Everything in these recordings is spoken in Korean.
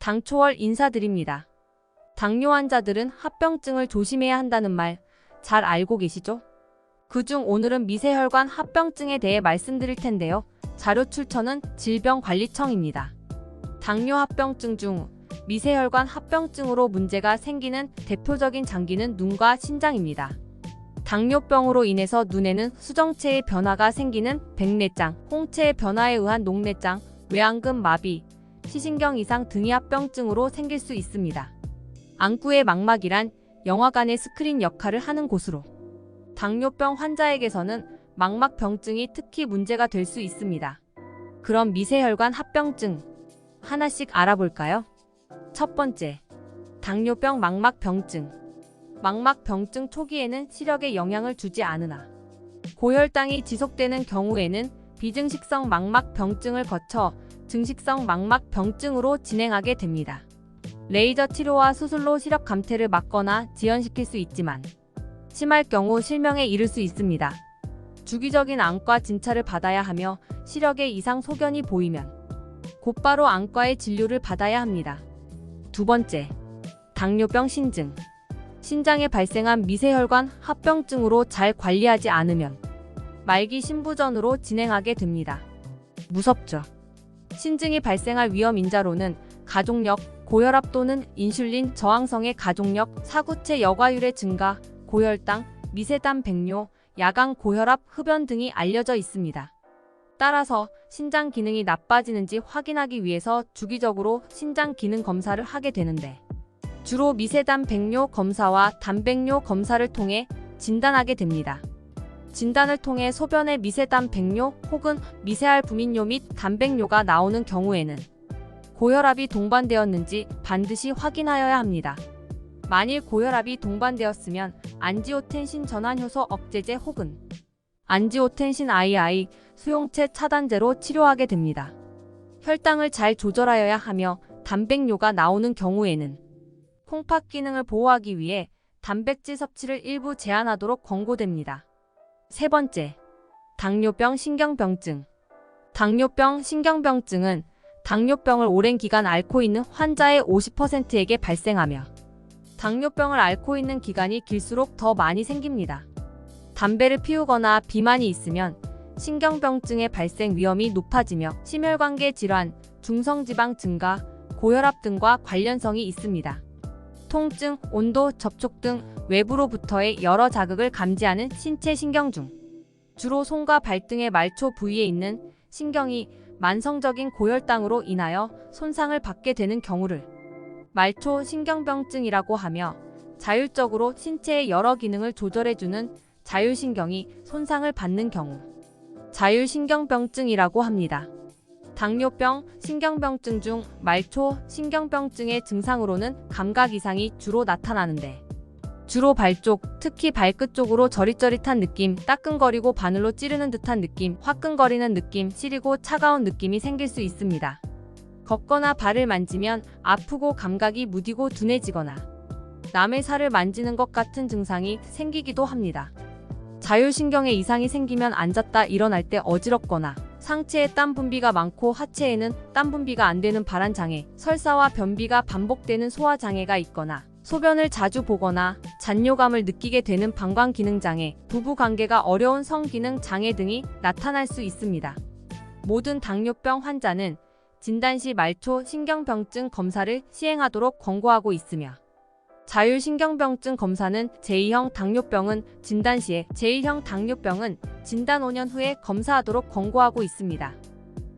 당초월 인사드립니다. 당뇨 환자들은 합병증을 조심해야 한다는 말 잘 알고 계시죠? 그중 오늘은 미세혈관 합병증에 대해 말씀드릴 텐데요. 자료 출처는 질병관리청입니다. 당뇨 합병증 중 미세혈관 합병증으로 문제가 생기는 대표적인 장기는 눈과 신장입니다. 당뇨병으로 인해서 눈에는 수정체의 변화가 생기는 백내장, 홍채의 변화에 의한 녹내장, 외안근 마비, 시신경 이상 등이 합병증으로 생길 수 있습니다. 안구의 망막이란 영화관의 스크린 역할을 하는 곳으로 당뇨병 환자에게서는 망막병증이 특히 문제가 될 수 있습니다. 그럼 미세혈관 합병증 하나씩 알아볼까요? 첫 번째, 당뇨병 망막병증. 망막병증 초기에는 시력에 영향을 주지 않으나 고혈당이 지속되는 경우에는 비증식성 망막병증을 거쳐 증식성 망막병증으로 진행하게 됩니다. 레이저 치료와 수술로 시력 감퇴를 막거나 지연시킬 수 있지만 심할 경우 실명에 이를 수 있습니다. 주기적인 안과 진찰을 받아야 하며 시력에 이상 소견이 보이면 곧바로 안과의 진료를 받아야 합니다. 두 번째, 당뇨병 신증. 신장에 발생한 미세혈관 합병증으로 잘 관리하지 않으면 말기 신부전으로 진행하게 됩니다. 무섭죠? 신증이 발생할 위험 인자로는 가족력, 고혈압 또는 인슐린 저항성의 가족력, 사구체 여과율의 증가, 고혈당, 미세단 백뇨, 야간 고혈압, 흡연 등이 알려져 있습니다. 따라서 신장 기능이 나빠지는지 확인하기 위해서 주기적으로 신장 기능 검사를 하게 되는데 주로 미세단 백뇨 검사와 단백뇨 검사를 통해 진단하게 됩니다. 진단을 통해 소변에 미세단 백뇨 혹은 미세알부민뇨 및 단백뇨가 나오는 경우에는 고혈압이 동반되었는지 반드시 확인하여야 합니다. 만일 고혈압이 동반되었으면 안지오텐신 전환효소 억제제 혹은 안지오텐신 II 수용체 차단제로 치료하게 됩니다. 혈당을 잘 조절하여야 하며 단백뇨가 나오는 경우에는 콩팥 기능을 보호하기 위해 단백질 섭취를 일부 제한하도록 권고됩니다. 세 번째, 당뇨병 신경병증. 당뇨병 신경병증은 당뇨병을 오랜 기간 앓고 있는 환자의 50%에게 발생하며 당뇨병을 앓고 있는 기간이 길수록 더 많이 생깁니다. 담배를 피우거나 비만이 있으면 신경병증의 발생 위험이 높아지며 심혈관계 질환, 중성지방 증가, 고혈압 등과 관련성이 있습니다. 통증, 온도, 접촉 등 외부로부터의 여러 자극을 감지하는 신체 신경 중 주로 손과 발등의 말초 부위에 있는 신경이 만성적인 고혈당으로 인하여 손상을 받게 되는 경우를 말초 신경병증이라고 하며 자율적으로 신체의 여러 기능을 조절해주는 자율신경이 손상을 받는 경우 자율신경병증이라고 합니다. 당뇨병, 신경병증 중 말초 신경병증의 증상으로는 감각 이상이 주로 나타나는데 주로 발 쪽, 특히 발끝 쪽으로 저릿저릿한 느낌, 따끔거리고 바늘로 찌르는 듯한 느낌, 화끈거리는 느낌, 시리고 차가운 느낌이 생길 수 있습니다. 걷거나 발을 만지면 아프고 감각이 무디고 둔해지거나 남의 살을 만지는 것 같은 증상이 생기기도 합니다. 자율신경에 이상이 생기면 앉았다 일어날 때 어지럽거나 상체에 땀 분비가 많고 하체에는 땀 분비가 안 되는 발한장애, 설사와 변비가 반복되는 소화장애가 있거나 소변을 자주 보거나 잔뇨감을 느끼게 되는 방광기능장애, 부부관계가 어려운 성기능장애 등이 나타날 수 있습니다. 모든 당뇨병 환자는 진단 시 말초 신경병증 검사를 시행하도록 권고하고 있으며 자율신경병증 검사는 제2형 당뇨병은 진단 시에 제1형 당뇨병은 진단 5년 후에 검사하도록 권고하고 있습니다.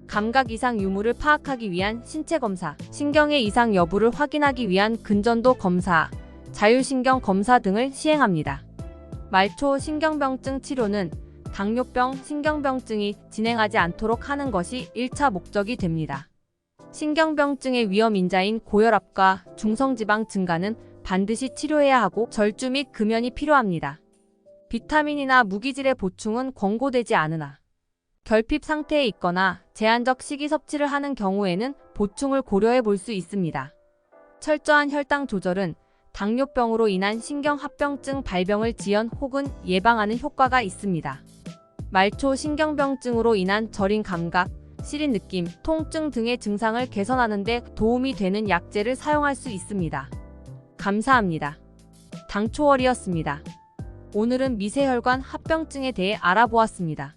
감각 이상 유무를 파악하기 위한 신체 검사, 신경의 이상 여부를 확인하기 위한 근전도 검사, 자율신경 검사 등을 시행합니다. 말초 신경병증 치료는 당뇨병, 신경병증이 진행하지 않도록 하는 것이 1차 목적이 됩니다. 신경병증의 위험 인자인 고혈압과 중성지방 증가는 반드시 치료해야 하고 절주 및 금연이 필요합니다. 비타민이나 무기질의 보충은 권고되지 않으나 결핍 상태에 있거나 제한적 식이 섭취를 하는 경우에는 보충을 고려해 볼 수 있습니다. 철저한 혈당 조절은 당뇨병으로 인한 신경합병증 발병을 지연 혹은 예방하는 효과가 있습니다. 말초 신경병증으로 인한 저린 감각, 시린 느낌, 통증 등의 증상을 개선하는 데 도움이 되는 약재를 사용할 수 있습니다. 감사합니다. 당초월이었습니다. 오늘은 미세혈관 합병증에 대해 알아보았습니다.